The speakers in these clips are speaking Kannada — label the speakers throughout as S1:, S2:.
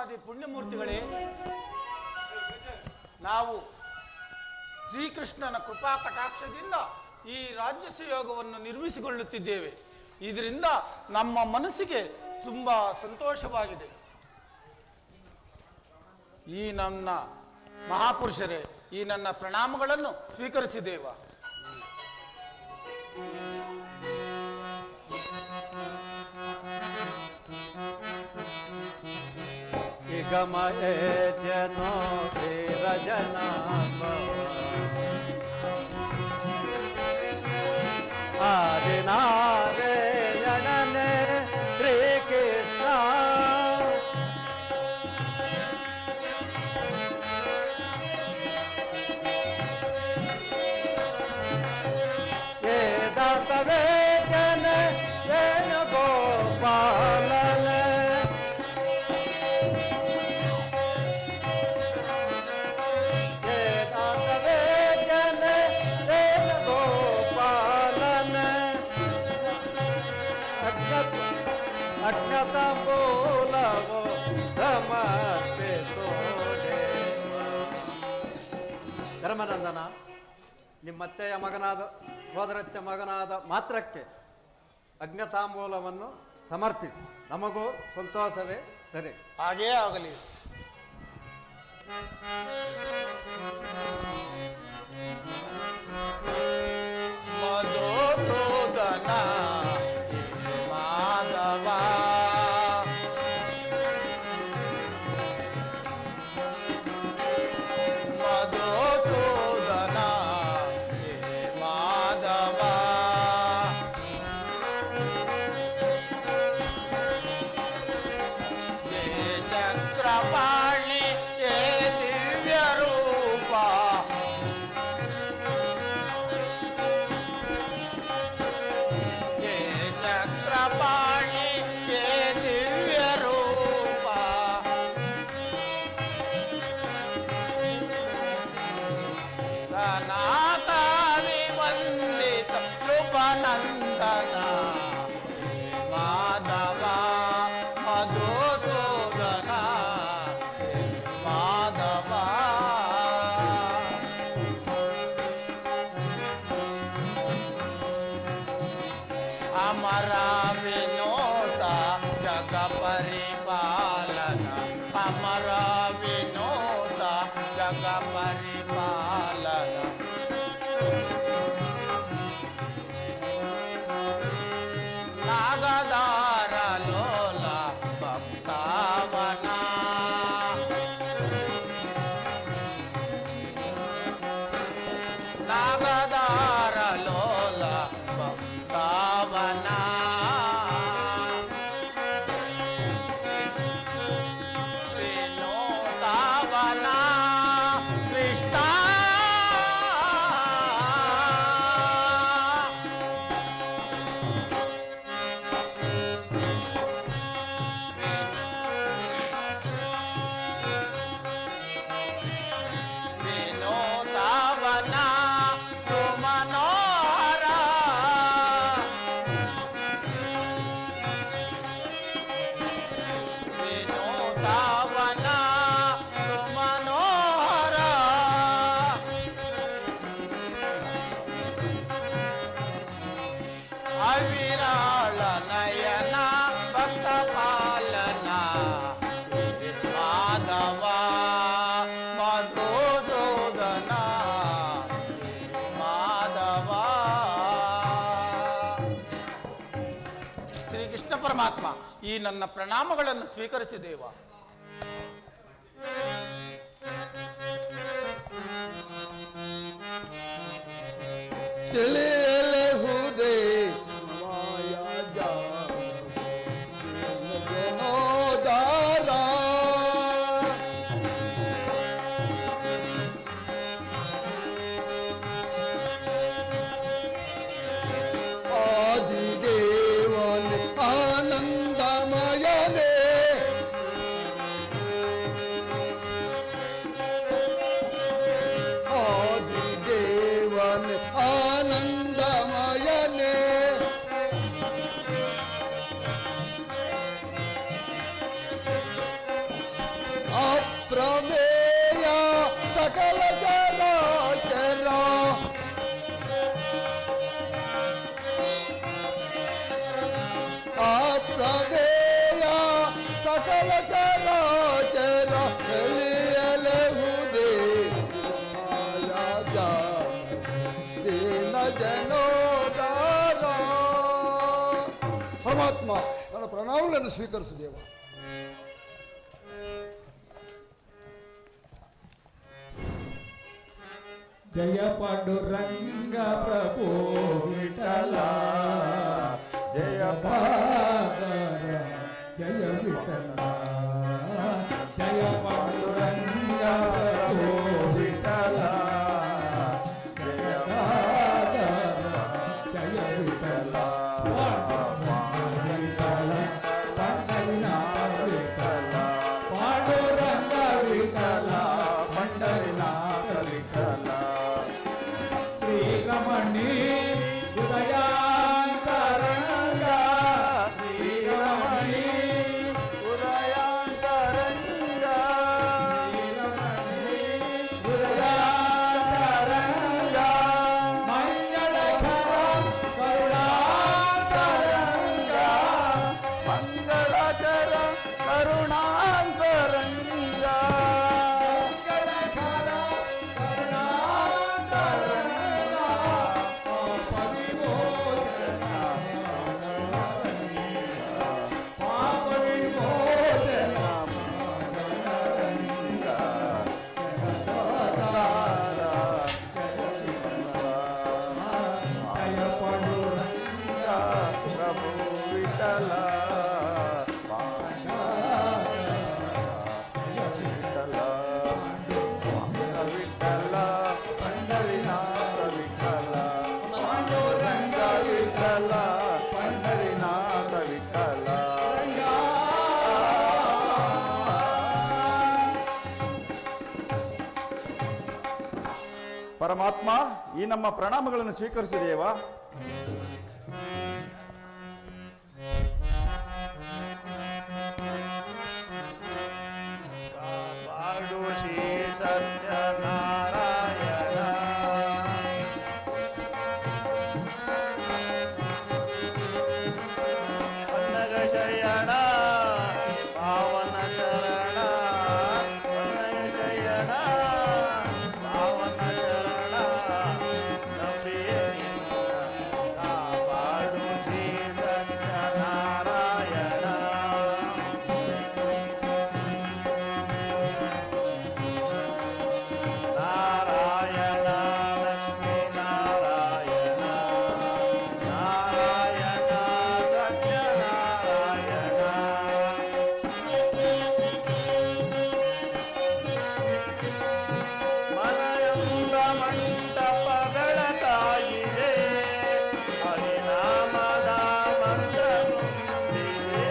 S1: ಬ್ರಹ್ಮಾದಿ ಪುಣ್ಯಮೂರ್ತಿಗಳೇ, ನಾವು ಶ್ರೀಕೃಷ್ಣನ ಕೃಪಾ ಕಟಾಕ್ಷದಿಂದ ಈ ರಾಜ್ಯ ಸುಯೋಗವನ್ನು ನಿರ್ಮಿಸಿಕೊಳ್ಳುತ್ತಿದ್ದೇವೆ. ಇದರಿಂದ ನಮ್ಮ ಮನಸ್ಸಿಗೆ ತುಂಬ ಸಂತೋಷವಾಗಿದೆ. ಈ ನನ್ನ ಮಹಾಪುರುಷರೇ, ಈ ನನ್ನ ಪ್ರಣಾಮಗಳನ್ನು ಸ್ವೀಕರಿಸಿದ್ದೇವ.
S2: ಗಮಯೇತ್ಯನೋ ಧೀರಜನ ಆದಿನಾರಾಯಣನೇ ಶ್ರೀಕೃಷ್ಣ ವೇದನ ವೇಣುಗೋಪಾಲನ ಧರ್ಮನಂದನ, ನಿಮ್ಮತ್ತೆಯ ಮಗನಾದ ಸೋದರತ್ಯ ಮಗನಾದ ಮಾತ್ರಕ್ಕೆ ಅಜ್ಞತಾಂಬೂಲವನ್ನು ಸಮರ್ಪಿಸಿ. ನಮಗೂ ಸಂತೋಷವೇ ಸರಿ.
S1: ಹಾಗೇ ಆಗಲಿ. ಮಧುಸೂದನ ಮಾಧವ ನಂದನ ಮಾಧವ ಮಧುಸೂದನ ಮಾಧವ ಅಮರ ವಿನೋದ ಜಗ ಪರಿಪಾಲನ ಅಮರ ವಿನೋದ ಜಗ ಪರಿಪಾಲನ ನಾಗದಾರ ಲೋಲ ಭಕ್ತಾವನ ನಾಗದಾರ ಲೋಲ ಭಕ್ತಾವನ ವಿನೋದಾವನ ಕೃಷ್ಣ ಅವಿರಾಳ ನಯನ ಭಕ್ತ ಪಾಲನ ಮಾಧವ ಮಧುಸೂದನ ಮಾಧವ. ಶ್ರೀಕೃಷ್ಣ ಪರಮಾತ್ಮ, ಈ ನನ್ನ ಪ್ರಣಾಮಗಳನ್ನು ಸ್ವೀಕರಿಸಿದೇವ.
S3: ತಿಳಿಯಲಹುದೇ ಸಕಲ ಚರಾಚರ ಕಲಿಯಲಹುದೇ ಮಾಯಾಜಾಲ ದೀನ ಜನೋದಾರ. ಪರಮಾತ್ಮ, ನನ್ನ ಪ್ರಣಾಮಗಳನ್ನು ಸ್ವೀಕರಿಸು ದೇವ.
S4: ಜಯ ಪಾಂಡುರಂಗ ಪ್ರಭು ವಿಠಲ,
S2: ಜಯ
S4: ಪಾದರ ಜಯ ವಿಠಲ, ಜಯ ಪಾಂಡುರಂಗ ಪ್ರಭು ವಿಠಲ, ಜಯ ಪಾದರ ಜಯ ವಿಠಲ, ವಿಠಲ ಪಂಡರಿನಾಥ ವಿಠಲ, ಪಾಂಡುರಂಗ ವಿಠಲ ಪಂಡರಿನಾಥ ವಿಠಲ. ಶ್ರೀರಮಣಿ ಉದಯಾಂತರಂಗ, ಶ್ರೀರಮಣಿ
S2: ಉದಯಾಂತರಂಗ,
S4: ಶ್ರೀರಮಣಿ ಉದಯಾಂತರಂಗ, ಮಂಗಳಕರ ಕರುಣಾಂತರಂಗ,
S2: ಮಂಗಳಕರ ಕರುಣಾಂತರಂಗ,
S4: ಮಂಗಳಕರ ಕರುಣಾಂತರಂಗ, ಪಾಪ ವಿಮೋಚನ ಜಯ ಪಾಂಡುರಂಗ
S2: ಪ್ರಭು ವಿಠಲ, ವಿಠಲ ಪಂಡರಿನಾಥ ವಿಠಲ, ಪಾಂಡುರಂಗ ವಿಠಲ ಪಂಡರಿನಾಥ ವಿಠಲ. ಪರಮಾತ್ಮ, ಈ ನಮ್ಮ ಪ್ರಣಾಮಗಳನ್ನು ಸ್ವೀಕರಿಸು ದೇವ.
S5: ಕಾಪಾಡು ಶ್ರೀ ಸತ್ಯನಾರಾಯಣ, ಪನ್ನಗ ಶಯನ ಪಾವನ ಶರಣ, ಪನ್ನಗ ಶಯನ ಪಾವನ ಶರಣ, ನಂಬಿಯೇ ನಿನ್ನ ಕಾಪಾಡು ಶ್ರೀ ಸತ್ಯನಾರಾಯಣ. ನಾರಾಯಣ ಲಕ್ಷ್ಮೀ ನಾರಾಯಣ, ನಾರಾಯಣ ಸತ್ಯನಾರಾಯಣ. ಮನಯಂಬ ಮಂಟಪಗಳ ತಾಯಿದೆ, ಹರಿನಾಮದ ಮಂತ್ರ ತುಂಬಿದೆ.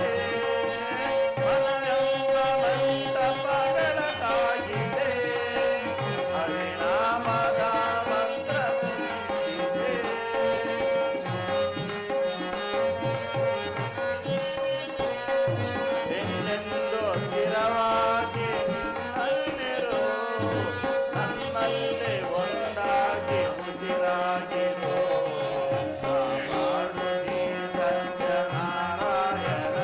S5: ಮನಯಂಬ ಮಂಟಪಗಳ ತಾಯಿದೆ, ಹರಿನಾಮದ ಮಂತ್ರ ತುಂಬಿದೆ. ಎಂದೆಂದು ಸ್ಥಿರವಾಗಿ ನಿನ್ನಲ್ಲಿರು, ನನ್ನಲ್ಲೇ ಒಂದಾಗಿ ಉಸಿರಾಗಿರು. ಕಾಪಾಡು ನೀ ಸತ್ಯನಾರಾಯಣ,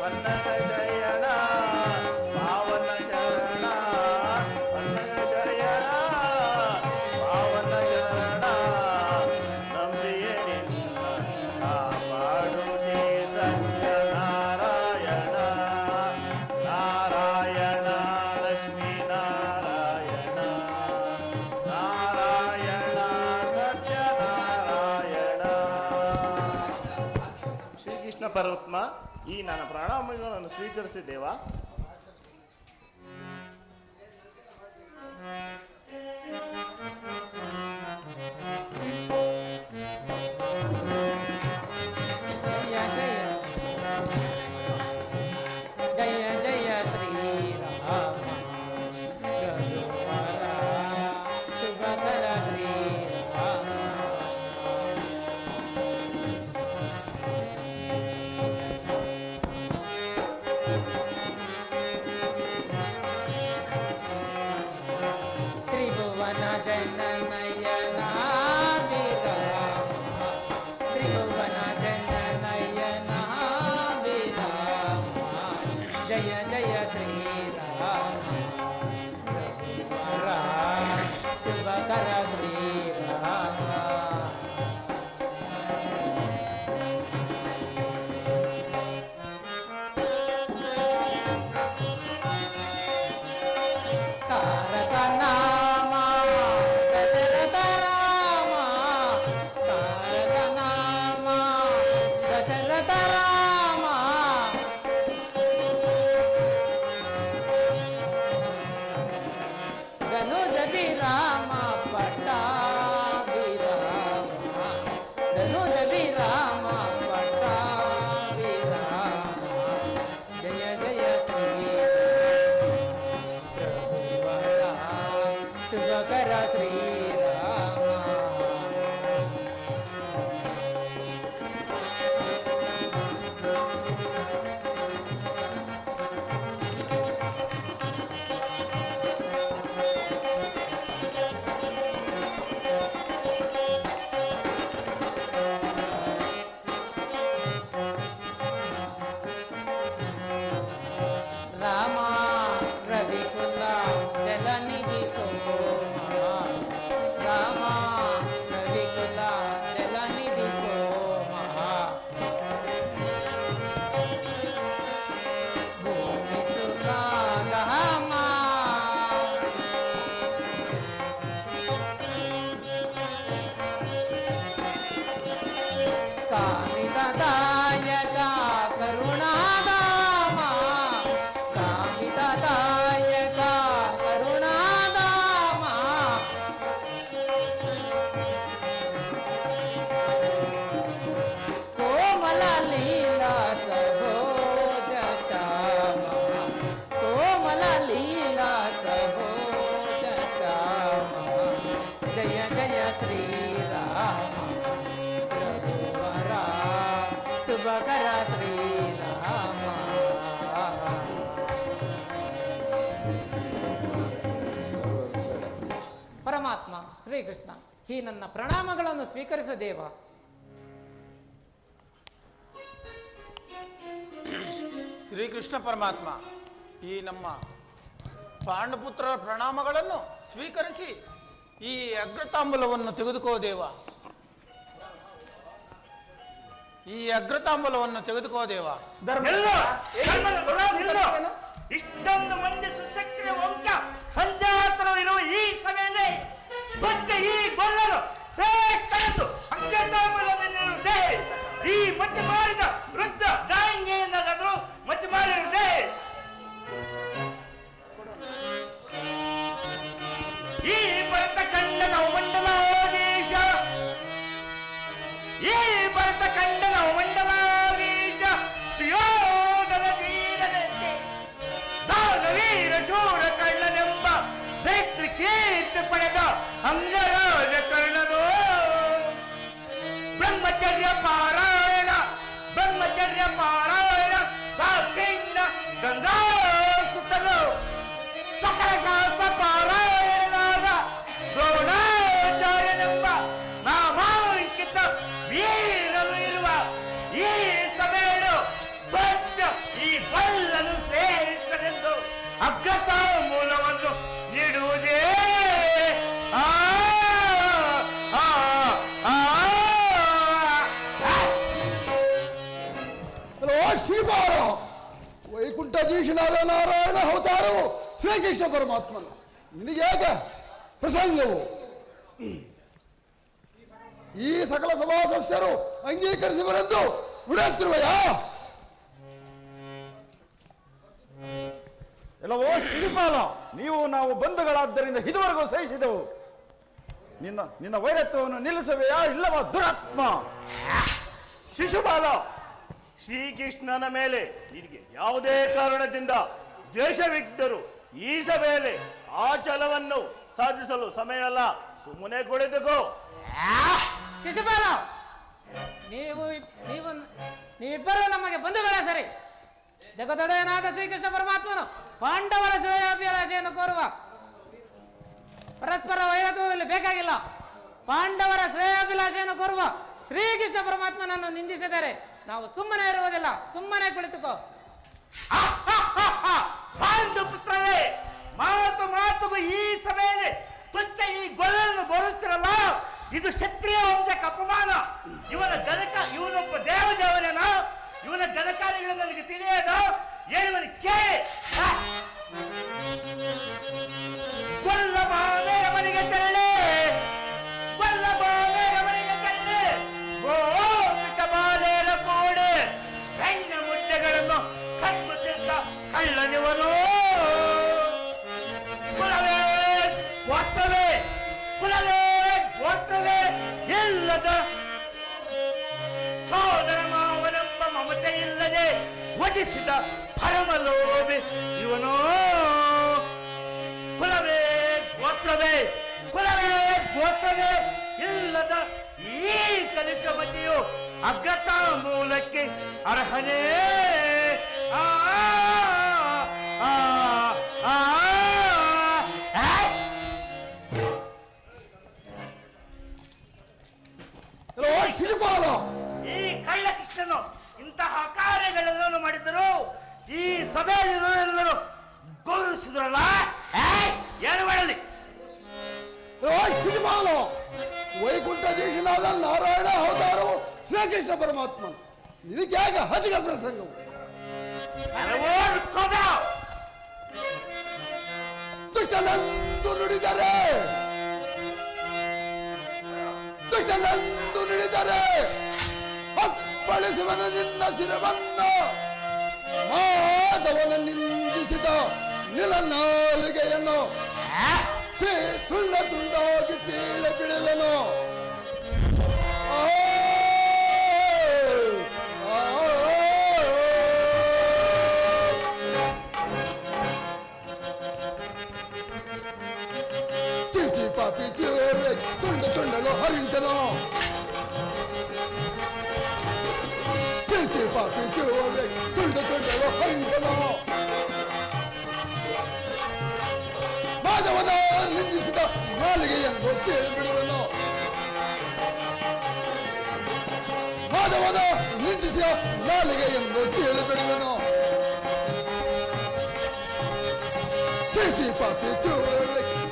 S5: ಪನ್ನಗ ಶಯನ ಪಾವನ ಶರಣ, ಪನ್ನಗ ಶಯನ ಪಾವನ ಶರಣ, ನಂಬಿಯೇ ನಿನ್ನ ಕಾಪಾಡು ನೀ ಸತ್ಯನಾರಾಯಣ. ನಾರಾಯಣ ಲಕ್ಷ್ಮೀ ನಾರಾಯಣ, ನಾರಾಯಣ ಸತ್ಯನಾರಾಯಣ. ಶ್ರೀಕೃಷ್ಣ ಪರಮಾತ್ಮ, ಈ ನನ್ನ ಪ್ರಣಾಮಗಳನ್ನು ಸ್ವೀಕರಿಸಿದ್ದೇವಾ?
S6: ಜಯ ಜಯ ಜಯ ಜಯ ಶ್ರೀರಾಮ ರಘುವರ ಶುಭಕರ ಶ್ರೀರಾಮ. ತ್ರಿಭುವನ ಜನನಯನ ವಿರಾಮ, ತ್ರಿಭುವನ ಜನನಯನ ವಿರಾಮ, ಜಯ ಶ್ರೀರಾಮ ರಘುವರ ಶುಭಕರ ಶ್ರೀರಾಮ ತಾರಕ ನಾಮ ದಶರಥ ರಾಮ ತಾರಕ ನಾಮ ದಶರಥ ರಾಮ ಧನುಜ ವಿರಾಮ ಪಟ್ಟಾಭಿರಾಮ ಧನುಜ ವಿರಾಮ ಪಟ್ಟಾಭಿರಾಮ ಜಯ ಜಯ ಶ್ರೀ ಶುಭಕರ ಶ್ರೀರಾಮ ರಾಮ ರವಿಕುಲ ಜಲನಿಧಿ ಸೋಮ ರಾಮ ರವಿಕುಲ ಜಲನಿಧಿ ಸೋಮ ಭೂಮಿ ಸುಖಾಧಾಮ ಕಾಮಿತದಾಯಕ ಕರುಣಾಧಾಮ ಕಾಮಿತದಾಯಕ ಕರುಣಾಧಾಮ ಕೋಮಲ ಲೀಲಾ ಸಭೋಜ ಶ್ಯಾಮ ಕೋಮಲ ಲೀಲಾ ಸಭೋಜ ಶ್ಯಾಮ ಜಯ ಜಯ ಶ್ರೀರಾಮ ರಘುವರ ಶುಭಕರ ಶ್ರೀರಾಮ ಪರಮಾತ್ಮ ಶ್ರೀಕೃಷ್ಣ ಈ ನನ್ನ ಪ್ರಣಾಮಗಳನ್ನು ಸ್ವೀಕರಿಸ ದೇವ.
S1: ಶ್ರೀಕೃಷ್ಣ ಪರಮಾತ್ಮ, ಈ ನಮ್ಮ ಪಾಂಡುಪುತ್ರರ ಪ್ರಣಾಮಗಳನ್ನು ಸ್ವೀಕರಿಸಿ ಈ ಅಗ್ರತಾಂಬೂಲವನ್ನು ತೆಗೆದುಕೋ ದೇವ. ಈ ಅಗ್ರತಾಂಬೂಲವನ್ನು ತೆಗೆದುಕೋ ದೇವ.
S5: ಇಷ್ಟೊಂದು ಮಂದಿ ಸುಶಕ್ತಿಯ ವಂಶ ಸಂಜಾತರು ಇರುವ ಈ ಸಮಯದಲ್ಲಿ ಧ್ವಜ ಈ ಗೊಲ್ಲರು ಶ್ರೇಷ್ಠರು ಅಗ್ರತಾಂಬೂಲವಿರುವುದೇ ಈ ಮಚ್ಚ ಮಾಡಿದ ವೃದ್ಧ ದಾಂಗೆಯನ್ನಾದರೂ ಮಚ್ಚ ಮಾಡಿರುವುದೇ ಈ ಭರತ ಖಂಡನ ಮಂಡಲಾಧೀಶ ಈ ಭರತ ಖಂಡನ ಮಂಡಲಾಧೀಶ ಶ್ರೀಯೋಧನ ತೀರದಂತೆ ದಾನವೀರ ಶೂರ ಕಳ್ಳನೆಂಬ ದೈತ್ಯ ಕೀರ್ತಿ ಪಡೆದ ಅಂಗರಾಜ ಕರ್ಣನು ಬ್ರಹ್ಮಚರ್ಯ ಪಾರಾಯಣ ಸಾಕ್ಷಿಯಿಂದ ಗಂಗಾ ಸುತ್ತಲು ಸಕಲ ಶಾಸ್ತ್ರ ಪಾರಾಯಣನಾದ ದ್ರೋಣಾಚಾರ್ಯನೆಂಬ ನಾಮಾಂಕಿತ ವೀರರು ಇರುವ ಈ ಸಭೆಯನ್ನು ಧ್ವಜ ಈ ಬಲ್ಲನು ಶ್ರೇಷ್ಠನೆಂದು ಅಗ್ರತಾಂಬೂಲವನ್ನು ನೀಡುವುದೇ ಆ ಆ ಆ
S3: ಹಲೋ ಶ್ರೀಪಾದ ವೈಕುಂಠದೀಶನಾದ ನಾರಾಯಣ ಅವತಾರವು ಶ್ರೀಕೃಷ್ಣ ಪರಮಾತ್ಮನು. ನಿನಗೇಕೆ ಪ್ರಸಂಗವು? ಈ ಸಕಲ ಸಭಾಸದಸ್ಯರು ಅಂಗೀಕರಿಸುವರೆಂದು ಬಿಡುತ್ತಿರುವೆಯಾ?
S2: ಎಲ್ಲವೋ ಶ್ರೀಪಾಲ, ನೀವು ನಾವು ಬಂಧುಗಳಾದ್ದರಿಂದ ಇದುವರೆಗೂ ಸಹಿಸಿದೆವು. ನಿನ್ನ ವೈರತ್ವವನ್ನು ನಿಲ್ಲಿಸುವೆಯಾ ಇಲ್ಲವ ದುರಾತ್ಮ?
S5: ಶಿಶುಪಾಲ, ಶ್ರೀಕೃಷ್ಣನ ಮೇಲೆ ನಿನಗೆ ಯಾವುದೇ ಕಾರಣದಿಂದ ದ್ವೇಷವಿದ್ದರು ಈ ಸಭೆಯಲ್ಲಿ ಆ ಛಲವನ್ನು ಸಾಧಿಸಲು ಸಮಯ ಅಲ್ಲ. ಸುಮ್ಮನೆ ಕುಳಿತುಕೋ.
S6: ಶಿಶುಪಾಲ, ನೀವಿಬ್ಬರು ನಮಗೆ ಬಂಧುಗಳ ಸರಿ. ಜಗದೊಡೆಯನಾದ ಶ್ರೀಕೃಷ್ಣ ಪರಮಾತ್ಮನು ಪಾಂಡವರ ಶ್ರೇಯಾಭಿಲಾಷೆಯನ್ನು ಕೋರುವ ಪರಸ್ಪರ ವೈರತ್ವದಲ್ಲಿ ಬೇಕಾಗಿಲ್ಲ. ಪಾಂಡವರ ಶ್ರೇಯಾಭಿಲಾಷೆಯನ್ನು ಕೋರುವ ಶ್ರೀಕೃಷ್ಣ ಪರಮಾತ್ಮನನ್ನು ನಿಂದಿಸಿದರೆ ನಾವು ಸುಮ್ಮನೆ ಇರುವುದಿಲ್ಲ. ಸುಮ್ಮನೆ ಕುಳಿತುಕೋ.
S5: ಪಾಂಡು ಪುತ್ರರೇ, ಮಾತುಗೂ ಈ ಸಭೆಯಲ್ಲಿ ತುಚ್ಚ ಈ ಗೊಲ್ಲನ್ನು ಗೋರಿಸ್ತಿರಲ್ಲ, ಇದು ಕ್ಷತ್ರಿಯ ವಂಶಕ್ಕೆ ಅಪಮಾನ. ಇವನೊಬ್ಬ ದೇವದೇವನೇನ? ಇವನ ಗಣಕಾರಿಗಳು ನನಗೆ ತಿಳಿಯೋದು ಏನು ಕೇಳಿ. ಗೊಲ್ಲಬಾಲೆಯ ಮನೆಗೆ ತೆರಳಿ, ಗೊಲ್ಲಬಾಲೆಯ ಮನೆಗೆ ತೆರಳಿ, ಗೋಪಿಕ ಬಾಲೆಯರ ಕೂಡಿ ಬೆಂಗ ಮುದ್ದೆಗಳನ್ನು ಕತ್ತುತ್ತಿದ್ದ ಕಳ್ಳನಿವನು. ಕುಲವೇ ಗೋತ್ರವೇ, ಕುಲವೇ ಗೋತ್ರವೇ ಇಲ್ಲದ ಸೋದರ ಮಾವನೆಂಬ ಮಮತೆ ಇಲ್ಲದೆ ವಧಿಸಿದ ಪರಮಲೋಭಿ ಇವನು. ಕುಲವೇ ಗೋತ್ರವೇ, ಕುಲವೇ ಗೋತ್ರವೇ ಇಲ್ಲದ ಈ ಕಲಿಸಮತಿಯು ಅಗ್ರತಾಂಬೂಲಕ್ಕೆ ಅರ್ಹನೇ. ಆ ಆ ಆ
S3: ಶಿಶುಪಾಲ,
S5: ಈ ಕಳ್ಳ ಕೃಷ್ಣನು ಇಂತಹ ಕಾರ್ಯಗಳೆಲ್ಲರೂ ಮಾಡಿದರು. ಈ ಸಭೆಯಲ್ಲಿರೋರೆಲ್ಲರೂ ಗೌರವಿಸಿದ್ರಲ್ಲ, ಏನು ಮಾಡಲಿ?
S3: ಶಿಶುಪಾಲ, ವೈಕುಂಠ ದೇಶನಾದ ನಾರಾಯಣ ಅವತಾರವು ಶ್ರೀಕೃಷ್ಣ ಪರಮಾತ್ಮ, ನಿನಗೆ ಹೇಗೆ ಹದಿಗ ಪ್ರಸಂಗವು? ದುಷ್ಟನೆಂದು ನುಡಿದರೆ, ದುಷ್ಟನೆಂದು ನುಡಿದರೆ ಅಪ್ಪಳಿಸುವನ ನಿನ್ನ ಶಿರವನ್ನ. ಮಾಧವನ ನಿಂದಿಸಿದ ನಿಲನಾಲಿಗೆಯನ್ನು ತುಂಡ ತುಂಡಾಗಿ ಚೀಲ ಬಿಡುವೆನು. ಚೀಚಿ ಪಾಪಿ ಚೀವೆ ತುಂಡ ತುಂಡಲು ಹರಿದನು. ಚೀಚಿ ಪಾಪಿ ಚೀವೆ ತುಂಡ ತುಂಡಲು ಹರಿದನು. ಮಾಧವನ ನಿಂದಿಸಿದ ನಾಲಿಗೆಯನ್ನು ಚೀಳಿ ಬಿಡುವನು. ಮಾಧವನ ನಿಂದಿಸಿದ ನಾಲಿಗೆಯನ್ನು ಚೀಳಿ ಬಿಡುವನು. ಚೀಚಿ ಪಾಪಿ ಚೀವೆ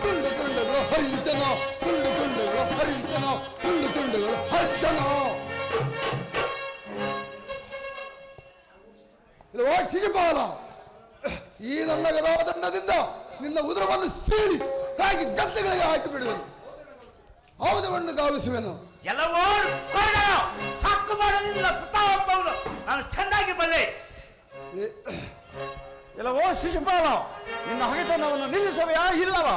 S3: ತುಂಡು ತುಂಡುಗಳು ಹರಿದನು. ತುಂಡು ತುಂಡುಗಳು ಹರಿದನು. ತುಂಡು ತುಂಡುಗಳು ಹರಿದನು. ಶಿಶುಪಾಲ, ಈ ನನ್ನ ಗದಾದಂಡದಿಂದ ನಿನ್ನ ಉದರವನ್ನು ಸೀಳಿ ಹಾಕಿ ಗದ್ದೆಗಳಿಗೆ ಹಾಕಿ ಬಿಡುವೆನು. ಆಯುಧವನ್ನು ಗಾವಿಸುವೆನು.
S5: ಎಲ್ಲವೂ ಸಾಕು ಮಾಡೋದಿಲ್ಲ ಪ್ರತಾಪವನ್ನು ನಾನು ಚೆನ್ನಾಗಿ ಬಲ್ಲೆ.
S2: ಎಲ್ಲವೋ ಶಿಶುಪಾಲ, ನಿನ್ನ ಹಗೆತನವನ್ನು ನಿಲ್ಲಿಸುವೆಯಾ ಇಲ್ಲವ?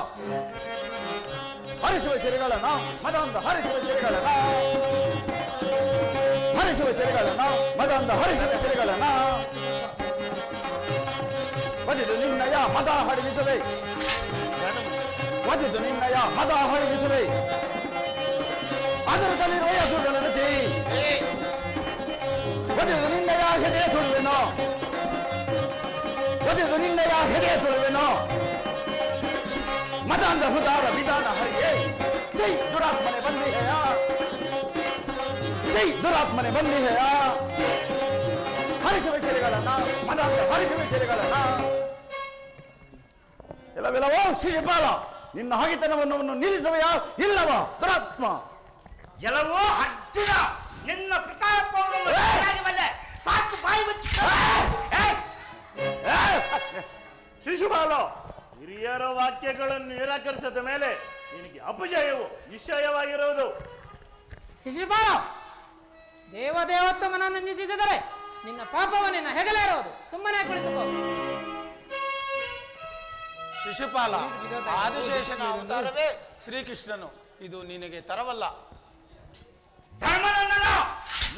S2: ಹರಿಸುವ ಸೆರೆಗಳನ್ನ ಮದಂದ ಹರಿಸುವ ಸೆರೆಗಳನ್ನ, ಹರಿಸುವ ಸೆರೆಗಳನ್ನ ಮದಂದ ಹರಿಸುವ ಸೆರೆಗಳನ್ನ ಒದಿದು ನಿನ್ನಯ ಮದ ಹಡಿಸುವೆ, ಒದಿದು ನಿನ್ನಯ ಮದ ಹಡಿಸುವೆ. ಅದರದಲ್ಲಿರುವ ಯಸುಗಳನ್ನು ಚಿ ಒದಿದು ನಿನ್ನಯ ಹೆದೆ ತುಳುವೆನೋ, ಒದಿದು ನಿನ್ನಯ ಹೆದೆ ತುಳುವೆನೋ. ಮದಾಂಧ ಹುದಾರ ವಿಧಾನ ಹರಿಯೇ, ಜೈ ದುರಾತ್ಮನೆ ಬಂದಿಹೆಯ, ಜೈ ದುರಾತ್ಮನೆ ಬಂದಿಹೆಯ. ಹರಿಸುವ ಸೆರೆಗಳನ್ನ ಮದಾಂಧ ಹರಿಸುವ ಸೆರೆಗಳನ್ನ. ಎಲ್ಲವೆಲ್ಲವೋ ಶಿಶುಪಾಲ, ನಿನ್ನ ಹಗೆತನವನ್ನು ನಿಲ್ಲಿಸುವೆಯಾ ಇಲ್ಲವ ದುರಾತ್ಮ?
S5: ಎಲ್ಲವೋ ಅರ್ಜುನ, ನಿನ್ನ ಪ್ರತಾಪವನ್ನು ಚೆನ್ನಾಗಿ ಬಲ್ಲೆ. ಸಾಕು ಬಾಯಿ ಮುಚ್ಚಿ. ಶಿಶುಪಾಲ, ಹಿರಿಯರ ವಾಕ್ಯಗಳನ್ನು ನಿರಾಕರಿಸಿದ ಮೇಲೆ ನಿನಗೆ ಅಪಜಯವು ನಿಶ್ಚಯವಾಗಿರುವುದು.
S6: ಶಿಶುಪಾಲ, ದೇವದೇವೋತ್ತಮನನ್ನು ನಿಂದಿಸಿದರೆ ನಿನ್ನ ಪಾಪವು ನಿನ್ನ ಹೆಗಲೇರುವುದು. ಸುಮ್ಮನೆ ಕುಳಿತುಕೋ.
S1: ಶಿಶುಪಾಲ, ಆದಿಶೇಷನ ಅವತಾರವೇ ಶ್ರೀಕೃಷ್ಣನು, ಇದು ನಿನಗೆ ತರವಲ್ಲ.
S5: ಧರ್ಮನಂದನ,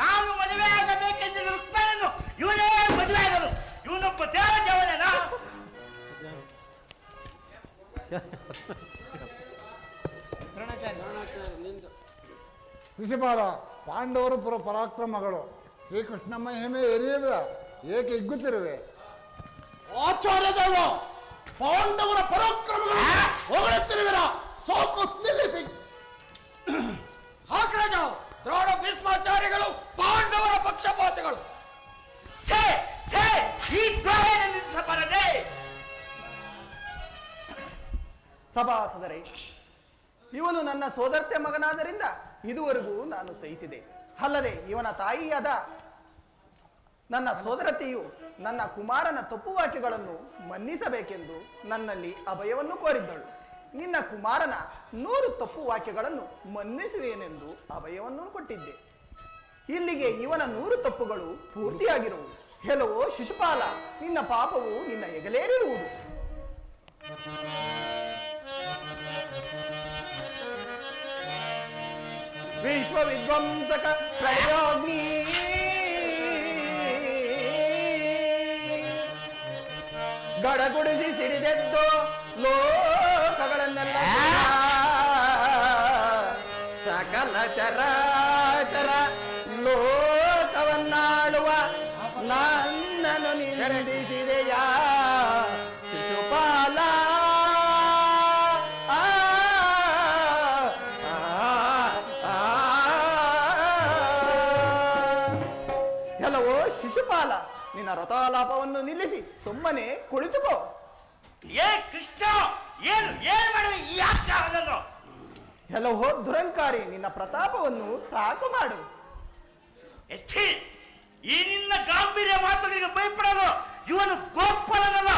S5: ನಾನು ಮದುವೆ ಆಗಬೇಕೆಂದಿದ್ದ ರುಕ್ಮಿಣಿಯನ್ನು ಇವನೇ ಮದುವೆ ಆದನು. ಇವನೊಬ್ಬ ದೇವದೇವನೇನ?
S3: ಶಿಶುಪಾಲ, ಪಾಂಡವರು ಪರಾಕ್ರಮಗಳು ಶ್ರೀಕೃಷ್ಣ ಮಹಿಮೆ ಎರಿಯುವ ಏಕೆ ಹಿಗ್ಗುತ್ತಿರುವೆ? ಆಚಾರ್ಯ ದೇವ, ಪಾಂಡವರ ಪರಾಕ್ರಮಗಳು ಹೊಗಳುತ್ತಿರುವಿರ, ಸಾಕು ನಿಲ್ಲಿಸಿ.
S7: ಹಾಕ್ರಾಜ, ದ್ರೋಣ ಭೀಷ್ಮಾಚಾರ್ಯಗಳು ಪಾಂಡವರ ಪಕ್ಷಪಾತಿಗಳು.
S5: ಈ ದ್ರೋಹ
S7: ಸಭಾಸದರೇ, ಇವನು ನನ್ನ ಸೋದರತೆ ಮಗನಾದ್ದರಿಂದ ಇದುವರೆಗೂ ನಾನು ಸಹಿಸಿದೆ. ಅಲ್ಲದೆ ಇವನ ತಾಯಿಯಾದ ನನ್ನ ಸೋದರತೆಯು ನನ್ನ ಕುಮಾರನ ತಪ್ಪು ವಾಕ್ಯಗಳನ್ನು ಮನ್ನಿಸಬೇಕೆಂದು ನನ್ನಲ್ಲಿ ಅಭಯವನ್ನು ಕೋರಿದ್ದಳು. ನಿನ್ನ ಕುಮಾರನ 100 ತಪ್ಪು ವಾಕ್ಯಗಳನ್ನು ಮನ್ನಿಸುವೇನೆಂದು ಅಭಯವನ್ನು ಕೊಟ್ಟಿದ್ದೆ. ಇಲ್ಲಿಗೆ ಇವನ 100 ತಪ್ಪುಗಳು ಪೂರ್ತಿಯಾಗಿರುವುದು. ಕೆಲವೋ ಶಿಶುಪಾಲ, ನಿನ್ನ ಪಾಪವು ನಿನ್ನ ಹೆಗಲೇರಿರುವುದು. ವಿಶ್ವ ವಿಧ್ವಂಸಕ ಪ್ರಯೋಗ್ನಿ ಗಡಗುಡಿಸಿ ಸಿಡಿದೆದ್ದು ಲೋಕಗಳನ್ನೆಲ್ಲ ಸಕಲ ಚರಾಚರ ಲೋಕವನ್ನಾಳುವ ನನ್ನನ್ನು ನಿಂದಿಸಿದೆಯ ಶಿಶುಪಾಲ. ಎಲ್ಲವೋ ಶಿಶುಪಾಲ, ನಿನ್ನ ರಥಾಲಾಪವನ್ನು ನಿಲ್ಲಿಸಿ ಸುಮ್ಮನೆ ಕುಳಿತುಕೋ.
S5: ಏ ಕೃಷ್ಣ, ಏನು ಏನು ಮಾಡುವೆ ಈ ಆಚಾರವನ್ನು?
S7: ಎಲ್ಲವೋ ದುರಂಕಾರಿ, ನಿನ್ನ ಪ್ರತಾಪವನ್ನು ಸಾಕು ಮಾಡು.
S5: ಎಚ್ಚಿ, ಈ ನಿನ್ನ ಗಾಂಭೀರ್ಯ ಮಾತುಗಳಿಗೆ ಭಯಪಡಲು ಇವನು ಗೋಪಾಲನಲ್ಲ,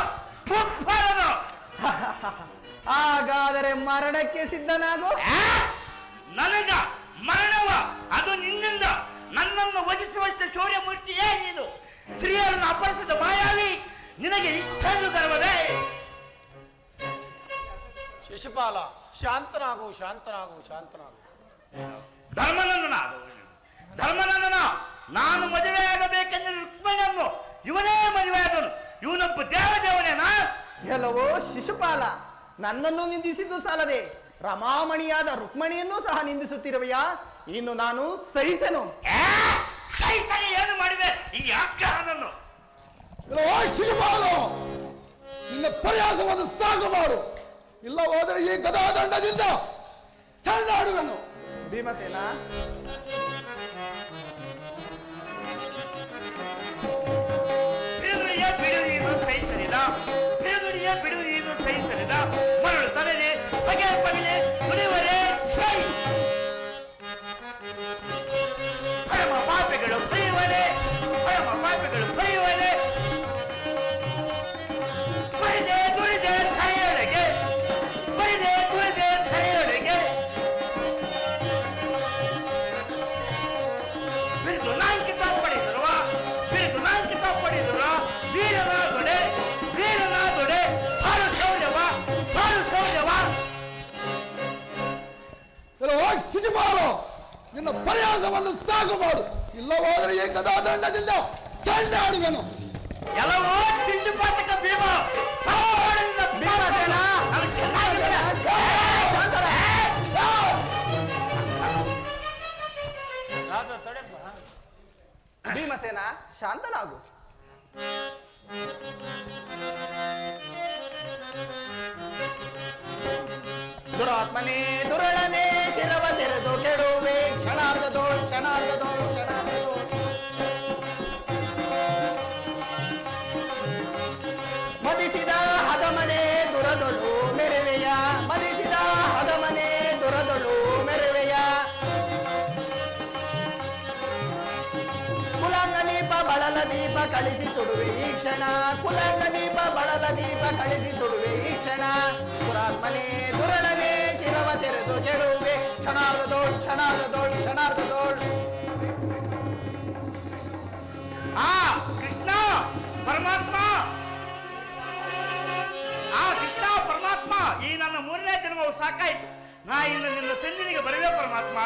S5: ಭೂಪಾಲನ.
S7: ಹಾಗಾದರೆ ಮರಣಕ್ಕೆ ಸಿದ್ಧನಾಗು.
S5: ನನಗ ಮರಣವ ಅದು ನಿನ್ನಿಂದ. ನನ್ನನ್ನು ವಧಿಸುವಷ್ಟು ಶೌರ್ಯ ಮೂರ್ತಿಯೇ ನೀನು. ಸ್ತ್ರೀಯರನ್ನು ಅಪಹರಿಸಿದ ಮಾಯಾವಿ, ನಿನಗೆ ಇಷ್ಟೊಂದು ಗರ್ವವೇ?
S1: ಶಿಶುಪಾಲ, ಶಾಂತನಾಗು, ಶಾಂತನಾಗು, ಶಾಂತನಾಗು.
S5: ಧರ್ಮನಂದನ, ನಾನು ಮದುವೆಯಾಗಬೇಕೆಂದು ರುಕ್ಮಿಣಿಯನ್ನು ಇವನೇ ಮದುವೆಯಾದನು. ಇವನೊಬ್ಬ ದೇವದೇವನೇನಾ?
S7: ಎಲ್ಲವೋ ಶಿಶುಪಾಲ, ನನ್ನನ್ನು ನಿಂದಿಸಿದ್ದು ಸಾಲದೆ ರಮಾಮಣಿಯಾದ ರುಕ್ಮಿಣಿಯನ್ನೂ ಸಹ ನಿಂದಿಸುತ್ತಿರುವೆಯಾ? ಇನ್ನು ನಾನು ಸಹಿಸೆನು.
S5: ಸಹಿಸಲಿ ಏನು ಮಾಡಿದೆ ಈ ಆಜ್ಞಾನನ್ನು?
S3: ಶಿಶುಪಾಲ, ನಿನ್ನ ಪ್ರಯಾಸವನ್ನು ಸಾಕು ಮಾಡು. ಇಲ್ಲ ಹೋದರೆ ಈ ಗದಾದಂಡದಿಂದ ತಳ್ಳಾಡುವೆನು.
S7: ಭೀಮಸೇನ,
S5: ಬಿಡುವುದು ಸಹಿಸಲಿಲ್ಲ, ಬಿಡುವುದು ಸಹಿಸಲಿಲ್ಲ. ಮರಳು ತಲೆನೆ ಬಗೆ ಪಗಲೆ ಸುಳಿವರೆ ಪರಮ ಪಾಪಿಗಳು ಬರೆಯುವರೆ, ಪರಮ ಪಾಪಿಗಳು ಬರೆಯುವರೆ. ಬೈದೆ ದುಡಿದೆ ಸರಿಯೊಳಗೆ, ಬೈದೆ ದುಡಿದೆ ಸರಿಯೊಳಗೆ. ಬಿರುದು ನಾಂಕಿತ ಪಡೆದರು, ಬಿರುದು ನಾಂಕಿತ ಪಡೆದರು. ವೀರನಾದೊಡೆ, ವೀರನಾದೊಡೆ, ಹಾಲು ಶೌರ್ಯವ, ಹಾಲು ಶೌರ್ಯವ.
S3: ಶಿಶುಪಾಲ, ನಿನ್ನ ಪ್ರಯಾಸವನ್ನು ಸಾಕು ಮಾಡು. ಇಲ್ಲ ಹೋದರೆ ಈ ಗದಾದಂಡದಿಂದ ತಳ್ಳಾಡುವೆನು.
S5: ಎಲ್ಲವೋ ತಿಂಡಿ ಪಾತಕ ಭೀಮ.
S7: ಭೀಮಸೇನ,
S1: ರಾಜ ತಡೆಪ್ಪ.
S7: ಭೀಮಸೇನ, ಶಾಂತನಾಗು. ದುರಾತ್ಮನೇ ದುರಳನೆ ಶಿರವ ತೆರೆದು ಕೆಡುವೆ. ಕ್ಷಣಾರ್ಧದೋ ಕ್ಷಣಾರ್ಧದೋ ಕ್ಷಣಾರ್ಧದೋ ಮದಿಸಿದ ಹದಮನೆ ದುರದೊಳು ಮೆರವೆಯ, ಮದಿಸಿದ ಹದಮನೆ ದುರದೊಳು ಮೆರವೆಯ. ಕುಲಾಂಗ ದೀಪ ಬಳಲ ದೀಪ ಕಳಿಸಿ ಸುಡುವೆ ಈ ಕ್ಷಣ, ಕುಲಾಂಗ ದೀಪ ಬಳಲ ದೀಪ ಕಳಿಸಿ ಸುಡುವೆ ಈ ಕ್ಷಣ. ಪುರಾತ್ಮನೇ ದುರಳನೆ ಶಿರವ ತೆರೆದು ಕೆಡುವೆ. ಕ್ಷಣಾರ್ಧದೋಳ್ ಕ್ಷಣಾರ್ಧದೋಳ್ ಕ್ಷಣಾರ್ಧದೋಳ್.
S5: ಕೃಷ್ಣ ಪರಮಾತ್ಮ, ಕೃಷ್ಣ ಪರಮಾತ್ಮ, ಈ ನನ್ನ 3ನೇ ಜನ್ಮವು ಸಾಕಾಯ್ತು. ನಾ ಇನ್ನು ನಿನ್ನ ಸಂಜನಿಗೆ ಬರಲೇ ಪರಮಾತ್ಮ.